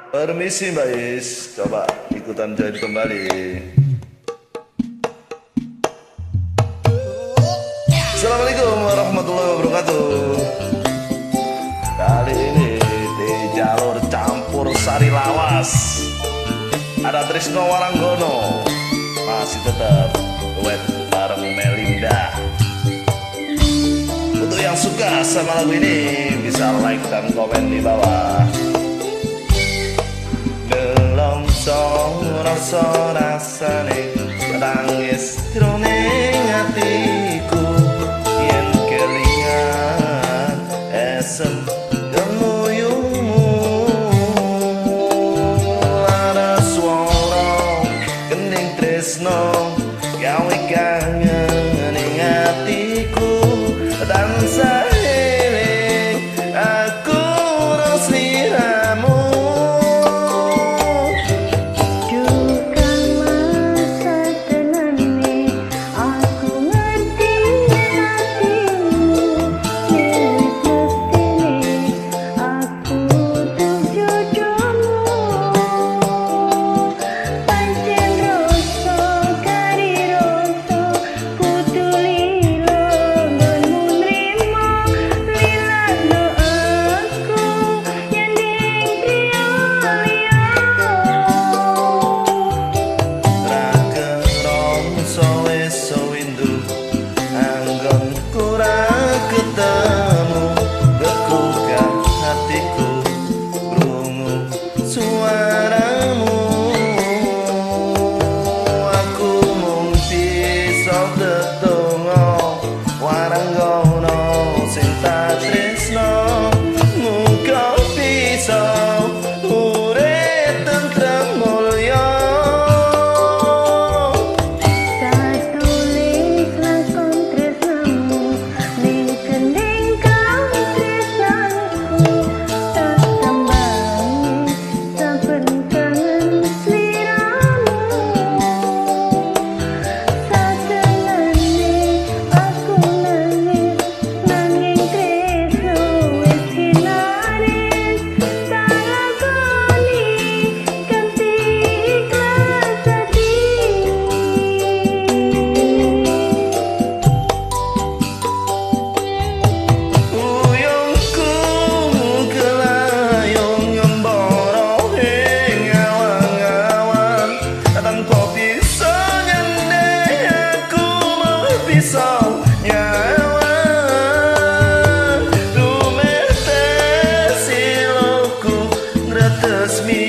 Permisi Mbak Is, coba ikutan join kembali. Assalamualaikum warahmatullahi wabarakatuh. Kali ini di jalur campur sari lawas ada Trisno Waranggono, masih tetap duet bareng Melinda. Untuk yang suka sama lagu ini bisa like dan komen di bawah. Rasa rasane nangis jroning atiku yen kelingan esem gemuyungmu lara swara kening tresno gawe kangen ning atiku dan saeling aku terus liramu. Resmi